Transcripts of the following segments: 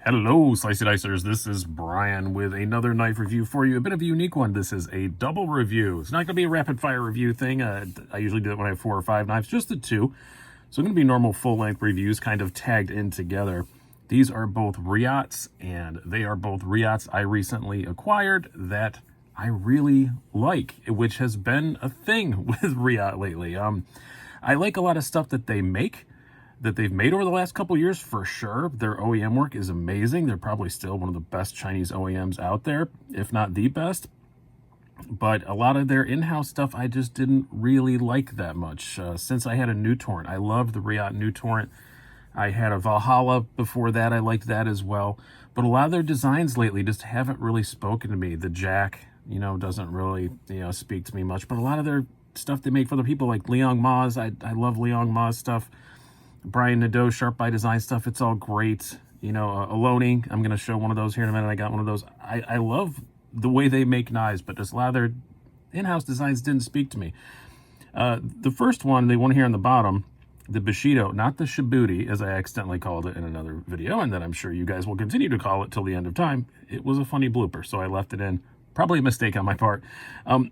Hello, Slicey Dicers. This is Brian with another knife review for you. A bit of a unique one. This is a double review. It's not going to be a rapid-fire review thing. I usually do it when I have 4 or 5 knives, just the 2. So going to be normal full-length reviews kind of tagged in together. These are both Reates, and they are both Reates I recently acquired that I really like, which has been a thing with Reate lately. I like a lot of stuff that they make, that they've made over the last couple years, for sure. Their OEM work is amazing. They're probably still one of the best Chinese OEMs out there, if not the best. But a lot of their in-house stuff I just didn't really like that much. Since I had a new torrent, I loved the Reate new torrent. I had a Valhalla before that. I liked that as well. But a lot of their designs lately just haven't really spoken to me. The jack, doesn't really, speak to me much. But a lot of their stuff they make for other people, like Liang Ma's, I love Liang Ma's stuff. Brian Nadeau, Sharp by Design stuff, it's all great. Aloni, I'm going to show one of those here in a minute. I got one of those. I love the way they make knives, but just a lot of their in-house designs didn't speak to me. The first one, they want to hear on the bottom, the Bushido, not the Shibuti, as I accidentally called it in another video, and that I'm sure you guys will continue to call it till the end of time. It was a funny blooper, so I left it in. Probably a mistake on my part.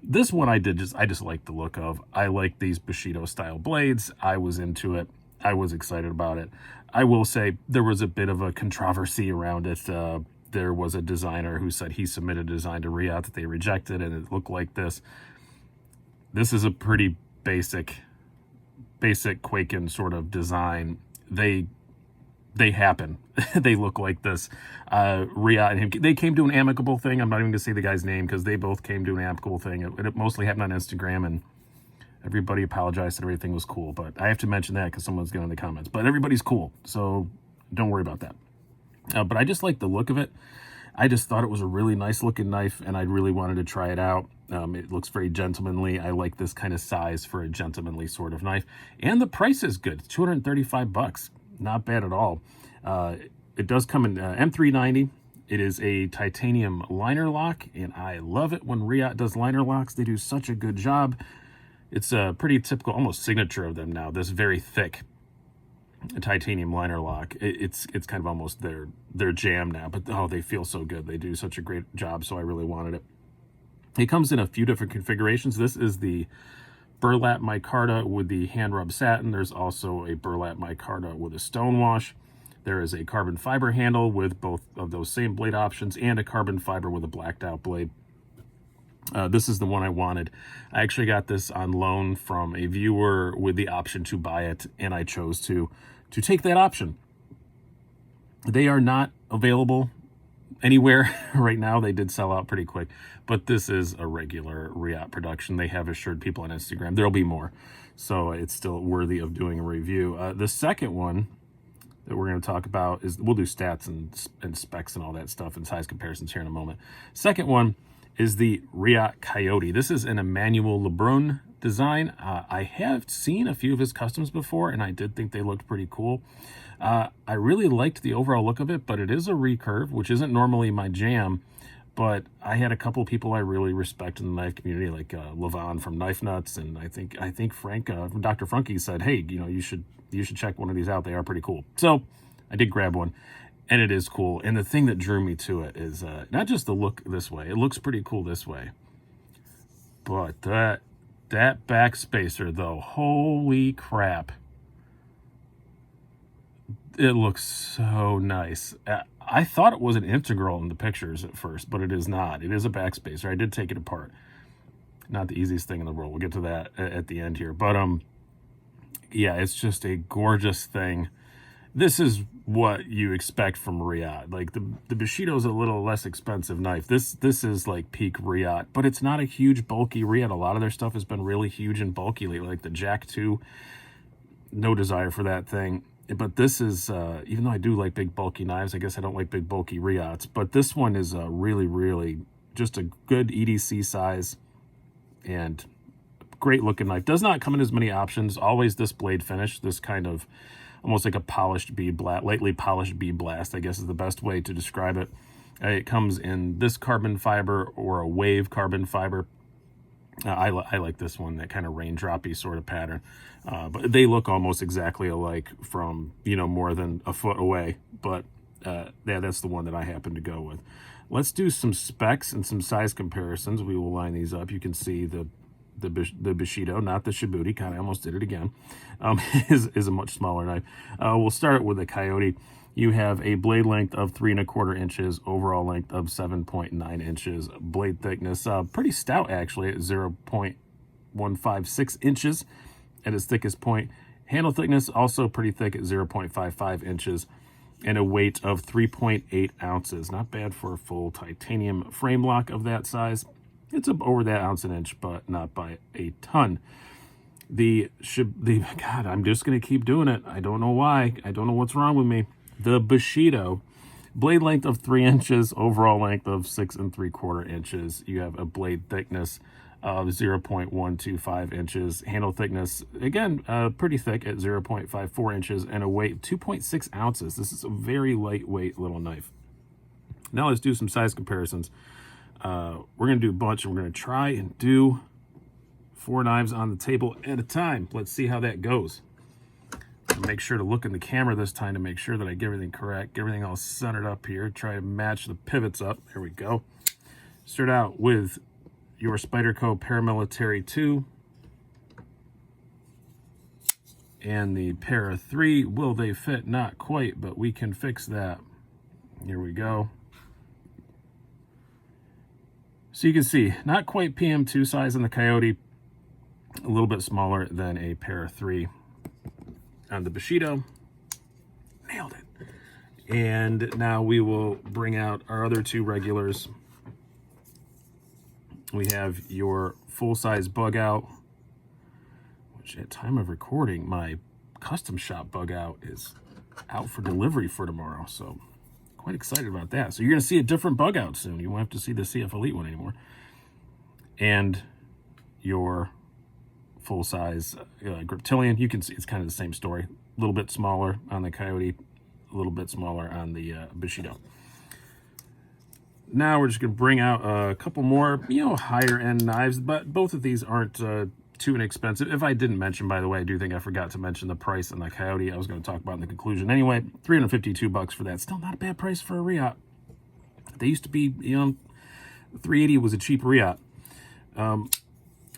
This one I just like the look of. I like these Bushido style blades. I was into it. I was excited about it. I will say there was a bit of a controversy around it. There was a designer who said he submitted a design to Reate that they rejected, and it looked like this. This is a pretty basic Quaken sort of design. They happen. They look like this. Reate and him, they came to an amicable thing. I'm not even going to say the guy's name because they both came to an amicable thing. It mostly happened on Instagram, and everybody apologized and everything was cool. But I have to mention that because someone's getting in the comments. But everybody's cool, so don't worry about that. But I just like the look of it. I just thought it was a really nice looking knife, and I really wanted to try it out. It looks very gentlemanly. I like this kind of size for a gentlemanly sort of knife. And the price is good. It's $235. Not bad at all. It does come in M390. It is a titanium liner lock, and I love it when Reate does liner locks. They do such a good job. It's a pretty typical, almost signature of them now, this very thick titanium liner lock. It's kind of almost their jam now, but oh, they feel so good. They do such a great job, so I really wanted it. It comes in a few different configurations. This is the burlap micarta with the hand rub satin. There's also a burlap micarta with a stone wash. There is a carbon fiber handle with both of those same blade options, and a carbon fiber with a blacked out blade. This is the one I wanted. I actually got this on loan from a viewer with the option to buy it, and I chose to take that option. They are not available anywhere right now. They did sell out pretty quick, but this is a regular Reate production. They have assured people on Instagram there'll be more, so it's still worthy of doing a review. The second one that we're going to talk about is, we'll do stats and specs and all that stuff and size comparisons here in a moment. Second one is the Reate Coyote. This is an Emmanuel Lebrun design. I have seen a few of his customs before, and I did think they looked pretty cool. I really liked the overall look of it, but it is a recurve, which isn't normally my jam. But I had a couple people I really respect in the knife community, like Levon from Knife Nuts, and I think Frank from Dr. Funky said, hey, you should check one of these out. They are pretty cool. So I did grab one. And it is cool. And the thing that drew me to it is not just the look this way. It looks pretty cool this way. But that back spacer, though, holy crap. It looks so nice. I thought it was an integral in the pictures at first, but it is not. It is a back spacer. I did take it apart. Not the easiest thing in the world. We'll get to that at the end here. But, yeah, it's just a gorgeous thing. This is what you expect from Reate. Like the Bushido's a little less expensive knife. This is like peak Reate, but it's not a huge bulky Reate. A lot of their stuff has been really huge and bulky lately, like the Jack 2. No desire for that thing. But this is, even though I do like big bulky knives, I guess I don't like big bulky Reates. But this one is really, really just a good EDC size and great looking knife. Does not come in as many options. Always this blade finish, this kind of almost like a polished bead blast, lightly polished bead blast, I guess is the best way to describe it. It comes in this carbon fiber or a wave carbon fiber. I like this one, that kind of raindroppy sort of pattern. But they look almost exactly alike from, more than a foot away. But that's the one that I happen to go with. Let's do some specs and some size comparisons. We will line these up. You can see the Bushido, not the Shibuti, kind of almost did it again, is a much smaller knife. We'll start with the Coyote. You have a blade length of 3¼ inches, overall length of 7.9 inches, blade thickness, pretty stout actually at 0.156 inches at its thickest point. Handle thickness also pretty thick at 0.55 inches, and a weight of 3.8 ounces. Not bad for a full titanium frame lock of that size. It's up over that ounce an inch, but not by a ton. God, I'm just going to keep doing it. I don't know why. I don't know what's wrong with me. The Bushido, blade length of 3 inches, overall length of 6¾ inches. You have a blade thickness of 0.125 inches. Handle thickness, again, pretty thick at 0.54 inches, and a weight of 2.6 ounces. This is a very lightweight little knife. Now let's do some size comparisons. We're going to do a bunch, and we're going to try and do 4 knives on the table at a time. Let's see how that goes. Make sure to look in the camera this time to make sure that I get everything correct, get everything all centered up here. Try to match the pivots up. There we go. Start out with your Spyderco Paramilitary 2 and the Para 3. Will they fit? Not quite, but we can fix that. Here we go. So you can see, not quite PM2 size on the Coyote, a little bit smaller than a Para 3 on the Bushido. Nailed it. And now we will bring out our other 2 regulars. We have your full-size bug out, which at time of recording, my custom shop bug out is out for delivery for tomorrow. So quite excited about that. So you're going to see a different bug out soon. You won't have to see the CF Elite one anymore. And your full-size Griptilian, you can see it's kind of the same story. A little bit smaller on the Coyote, a little bit smaller on the Bushido. Now we're just going to bring out a couple more, higher-end knives, but both of these aren't too inexpensive. If I didn't mention, by the way, I do think I forgot to mention the price on the Coyote. I was going to talk about in the conclusion. Anyway, $352 for that. Still not a bad price for a Reate. They used to be, $380 was a cheap Reate.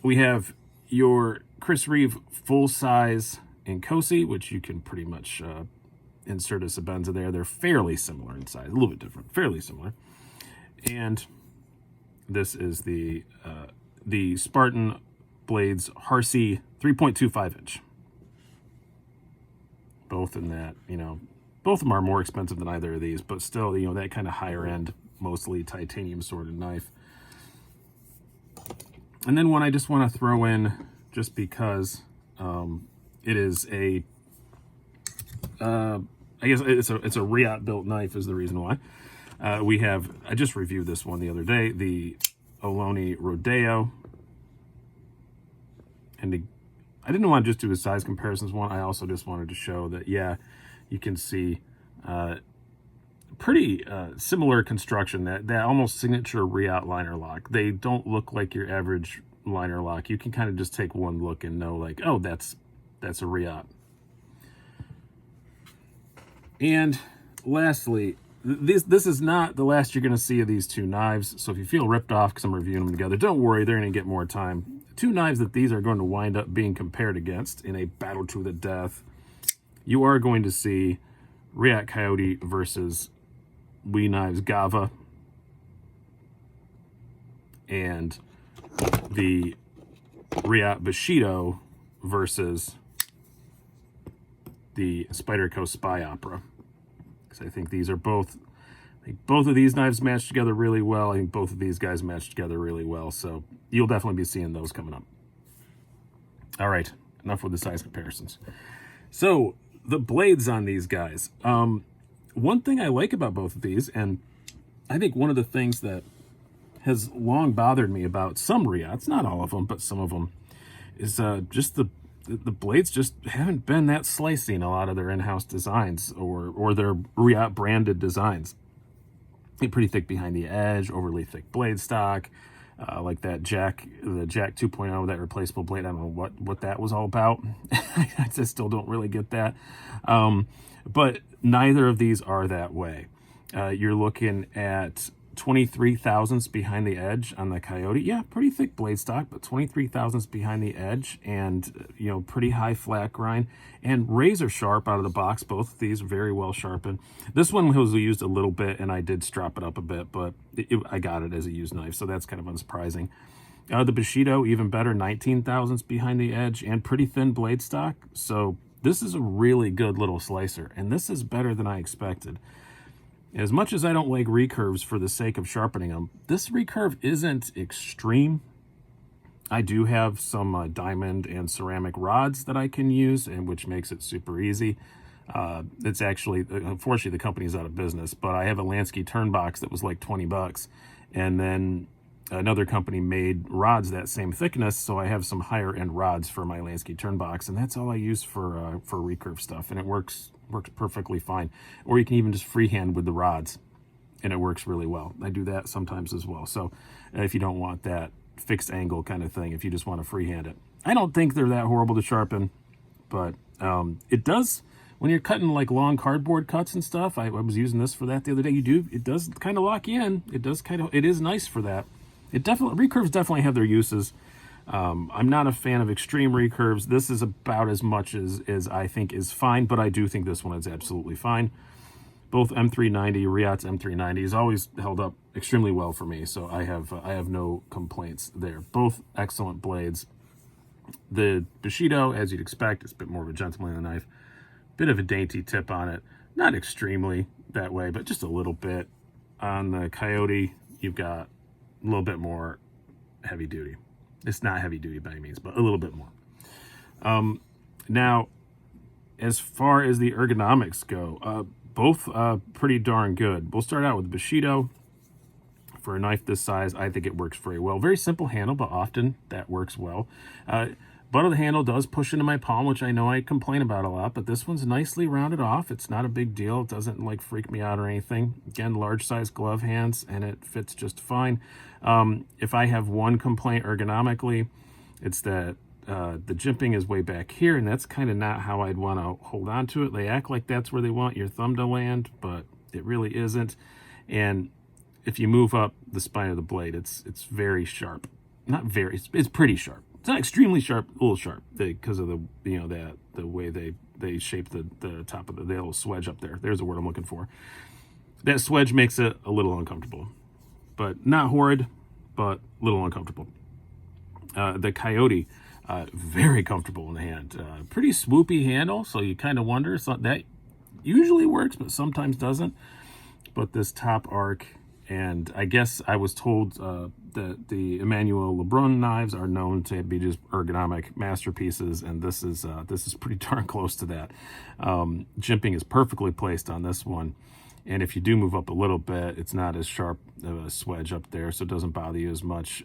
We have your Chris Reeve full-size Inkosi, which you can pretty much insert a Sabenza there. They're fairly similar in size, a little bit different, fairly similar. And this is the Spartan Blades Harsey 3.25 inch. Both in that, both of them are more expensive than either of these, but still, that kind of higher end, mostly titanium sorted knife. And then one I just want to throw in, just because it is a, I guess it's a Reate built knife is the reason why. I just reviewed this one the other day, the Ohlone Rodeo. And I didn't want to just do a size comparisons one. I also just wanted to show that, yeah, you can see pretty similar construction, that almost signature Reate liner lock. They don't look like your average liner lock. You can kind of just take one look and know, like, oh, that's a Reate. And lastly, this is not the last you're going to see of these 2 knives. So if you feel ripped off because I'm reviewing them together, don't worry, they're going to get more time. 2 knives that these are going to wind up being compared against in a battle to the death. You are going to see Reate Coyote versus We Knives Gava, and the Reate Bushido versus the Spyderco Spy Opera. Because I think these are both of these knives match together really well. I think both of these guys match together really well. So you'll definitely be seeing those coming up. All right, enough with the size comparisons. So the blades on these guys. One thing I like about both of these, and I think one of the things that has long bothered me about some Reates, not all of them, but some of them, is just the blades just haven't been that slicey in a lot of their in-house designs or their Reate branded designs. They're pretty thick behind the edge, overly thick blade stock, like that the Jack 2.0, that replaceable blade. I don't know what that was all about. I still don't really get that. But neither of these are that way. You're looking at 23 thousandths behind the edge on the Coyote. Yeah, pretty thick blade stock, but 23 thousandths behind the edge, and pretty high flat grind and razor sharp out of the box. Both of these very well sharpened. This one was used a little bit, and I did strap it up a bit, but I got it as a used knife, so that's kind of unsurprising. The Bushido, even better, 19 thousandths behind the edge and pretty thin blade stock. So this is a really good little slicer, and this is better than I expected. As much as I don't like recurves for the sake of sharpening them, this recurve isn't extreme. I do have some diamond and ceramic rods that I can use, and which makes it super easy. It's actually, unfortunately, the company's out of business, but I have a Lansky turn box that was like 20 bucks. And then another company made rods that same thickness, so I have some higher end rods for my Lansky turn box, and that's all I use for recurve stuff, and it works perfectly fine. Or you can even just freehand with the rods, and it works really well. I do that sometimes as well. So if you don't want that fixed angle kind of thing, if you just want to freehand it, I don't think they're that horrible to sharpen, but it does. When you're cutting like long cardboard cuts and stuff, I was using this for that the other day. It does kind of lock you in. It is nice for that. Recurves definitely have their uses. I'm not a fan of extreme recurves. This is about as much as I think is fine, but I do think this one is absolutely fine. Both M390, Reate's M390 has always held up extremely well for me, so I have no complaints there. Both excellent blades. The Bushido, as you'd expect, is a bit more of a gentlemanly knife. Bit of a dainty tip on it. Not extremely that way, but just a little bit. On the Coyote, you've got a little bit more heavy duty. It's not heavy duty by any means, but a little bit more. Now, as far as the ergonomics go, both pretty darn good. We'll start out with the Bushido. For a knife this size, I think it works very well. Very simple handle, but often that works well. Butt of the handle does push into my palm, which I know I complain about a lot, but this one's nicely rounded off. It's not a big deal. It doesn't like freak me out or anything. Again, large size glove hands, and it fits just fine. If I have one complaint ergonomically, it's that the jimping is way back here, and that's kind of not how I'd want to hold on to it. They act like that's where they want your thumb to land, but it really isn't. And if you move up the spine of the blade, it's very sharp. Not very, it's pretty sharp. It's not extremely sharp, a little sharp, because of the way they shape the top of the little swedge up there. There's the word I'm looking for. That swedge makes it a little uncomfortable, but not horrid, but a little uncomfortable. The Coyote, very comfortable in the hand. Pretty swoopy handle, so you kind of wonder. So that usually works, but sometimes doesn't. But this top arc, and I guess I was told that the Emmanuel Lebrun knives are known to be just ergonomic masterpieces, and this is pretty darn close to that. Jimping is perfectly placed on this one, and if you do move up a little bit, it's not as sharp of a swedge up there, so it doesn't bother you as much.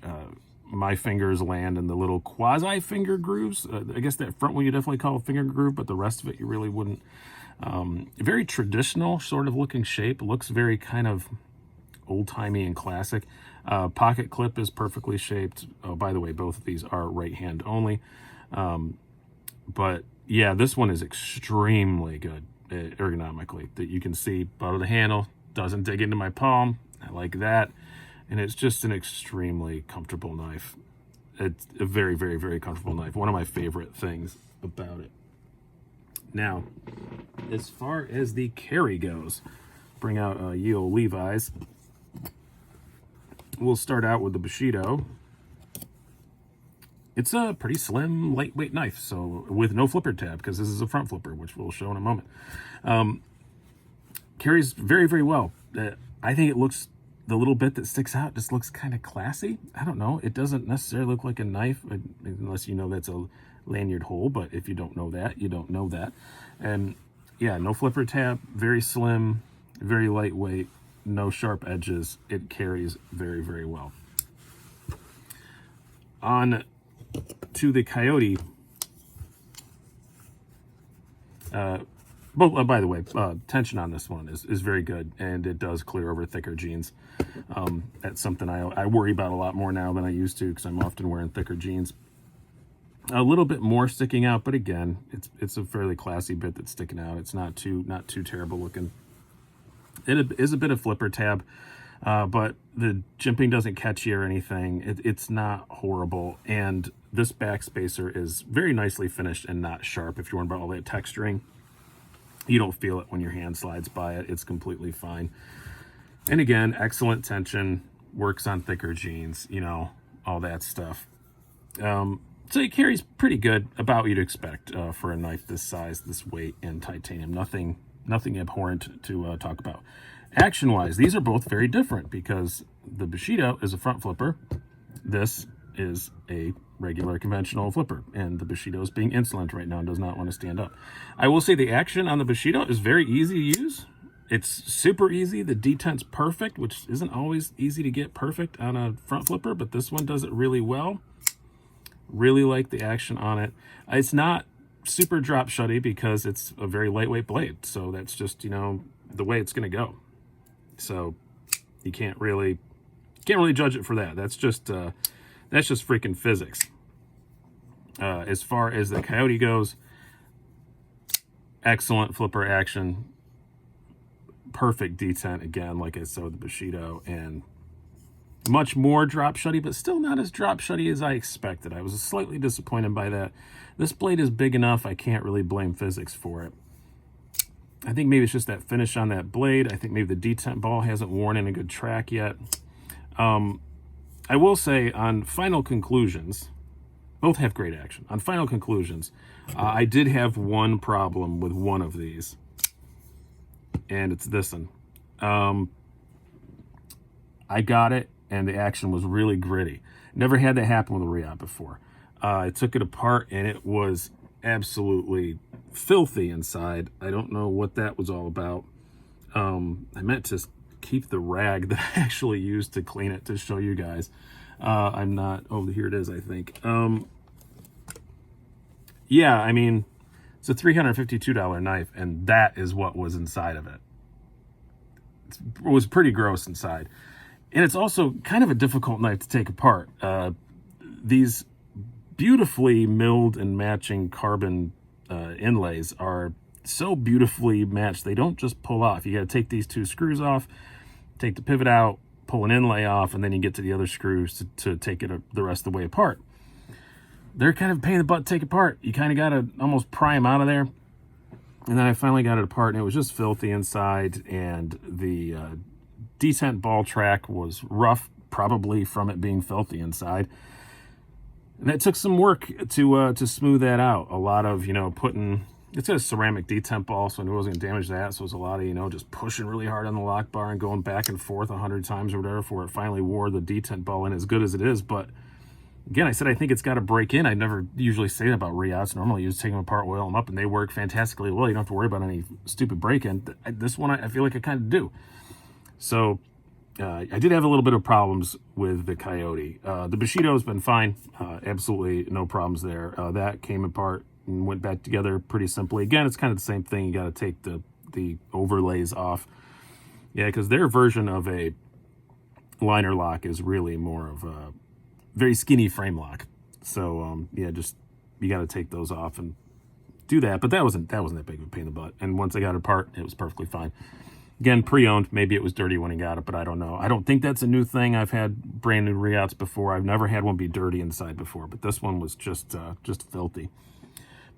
My fingers land in the little quasi finger grooves. I guess that front one you definitely call a finger groove, but the rest of it you really wouldn't. Very traditional sort of looking shape. Looks very kind of old-timey and classic. Pocket clip is perfectly shaped. Oh, by the way, both of these are right hand only. But yeah, this one is extremely good ergonomically. That you can see butt of the handle, doesn't dig into my palm. I like that. And it's just an extremely comfortable knife. It's a very, very, very comfortable knife. One of my favorite things about it. Now, as far as the carry goes, bring out ye olde Levi's. We'll start out with the Bushido. It's a pretty slim, lightweight knife, so with no flipper tab, because this is a front flipper, which we'll show in a moment. Carries very, very well. I think it looks, the little bit that sticks out just looks kind of classy. I don't know. It doesn't necessarily look like a knife, unless you know that's a lanyard hole, but if you don't know that, you don't know that. And yeah, no flipper tab, very slim, very lightweight, no sharp edges. It carries very, very well. On to the Coyote. By the way, tension on this one is very good, and it does clear over thicker jeans. That's something I worry about a lot more now than I used to, because I'm often wearing thicker jeans. A little bit more sticking out, but again, it's a fairly classy bit that's sticking out. It's not too terrible looking. It is a bit of flipper tab, but the jimping doesn't catch you or anything. It's not horrible. And this back spacer is very nicely finished and not sharp. If you're worried about all that texturing, you don't feel it when your hand slides by it. It's completely fine. And again, excellent tension, works on thicker jeans, you know, all that stuff. So it carries pretty good, about what you'd expect for a knife this size, this weight, and titanium. Nothing abhorrent to talk about. Action-wise, these are both very different because the Bushido is a front flipper. This is a regular conventional flipper, and the Bushido is being insolent right now and does not want to stand up. I will say the action on the Bushido is very easy to use. It's super easy. The detent's perfect, which isn't always easy to get perfect on a front flipper, but this one does it really well. Really like the action on it. It's not super drop shutty because it's a very lightweight blade, so that's just, you know, the way it's going to go. So you can't really judge it for that. That's just freaking physics. As far as the Coyote goes, excellent flipper action, perfect detent again, like I said with the Bushido, and much more drop shutty, but still not as drop shutty as I expected. I was slightly disappointed by that. This blade is big enough, I can't really blame physics for it. I think maybe it's just that finish on that blade. I think maybe the detent ball hasn't worn in a good track yet. I will say on final conclusions, both have great action. On final conclusions, I did have one problem with one of these, and it's this one. I got it, and the action was really gritty. Never had that happen with a Reate before. I took it apart, and it was absolutely filthy inside. I don't know what that was all about. I meant to keep the rag that I actually used to clean it to show you guys. I'm not, oh, here it is, I think. Yeah, I mean, it's a $352 knife, and that is what was inside of it. It was pretty gross inside. And it's also kind of a difficult knife to take apart. These beautifully milled and matching carbon inlays are so beautifully matched, they don't just pull off. You got to take these two screws off, take the pivot out, pull an inlay off, and then you get to the other screws to take it the rest of the way apart. They're kind of a pain in the butt to take apart. You kind of got to almost pry them out of there. And then I finally got it apart, and it was just filthy inside, and the detent ball track was rough, probably from it being filthy inside. And that took some work to smooth that out. A lot of, you know, putting, it's a ceramic detent ball, so I knew I wasn't going to damage that. So it was a lot of, you know, just pushing really hard on the lock bar and going back and forth 100 times or whatever before it finally wore the detent ball in, as good as it is. But again, I said I think it's got to break in. I never usually say that about Reates. Normally you just take them apart, oil them up, and they work fantastically well. You don't have to worry about any stupid break-in. This one, I feel like I kind of do. So I did have a little bit of problems with the Coyote. The Bushido has been fine. Absolutely no problems there. That came apart and went back together pretty simply. Again, it's kind of the same thing. You got to take the overlays off. Yeah, because their version of a liner lock is really more of a very skinny frame lock. So yeah, just you got to take those off and do that. But that wasn't that big of a pain in the butt. And once I got it apart, it was perfectly fine. Again, pre-owned. Maybe it was dirty when he got it, but I don't know. I don't think that's a new thing. I've had brand new Reates before. I've never had one be dirty inside before, but this one was just filthy.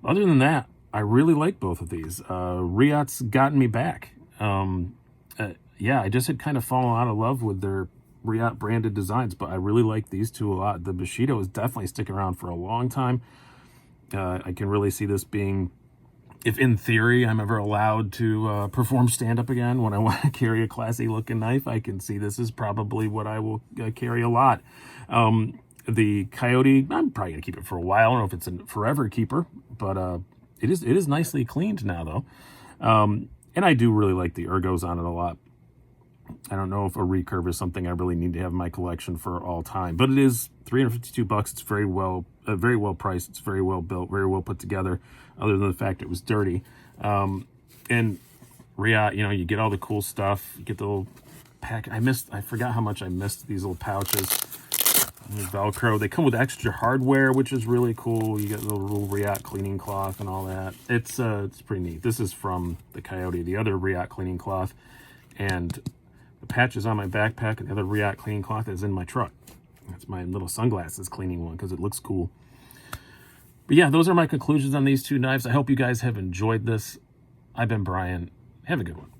Other than that, I really like both of these. Reate's gotten me back. Yeah, I just had kind of fallen out of love with their Reate branded designs, but I really like these two a lot. The Bushido is definitely sticking around for a long time. I can really see this being, if in theory I'm ever allowed to perform stand-up again when I want to carry a classy looking knife, I can see this is probably what I will carry a lot. The Coyote, I'm probably gonna keep it for a while. I don't know if it's a forever keeper, but it is nicely cleaned now though. And I do really like the ergos on it a lot. I don't know if a recurve is something I really need to have in my collection for all time, but it is $352. It's very well priced. It's very well built, very well put together, other than the fact it was dirty. And Reate, you know, you get all the cool stuff. You get the little pack. I forgot how much I missed these little pouches. Velcro. They come with extra hardware, which is really cool. You get the little Reate cleaning cloth and all that. It's pretty neat. This is from the Coyote, the other Reate cleaning cloth. And the patch is on my backpack, and the other Reate cleaning cloth is in my truck. That's my little sunglasses cleaning one because it looks cool. But yeah, those are my conclusions on these two knives. I hope you guys have enjoyed this. I've been Brian. Have a good one.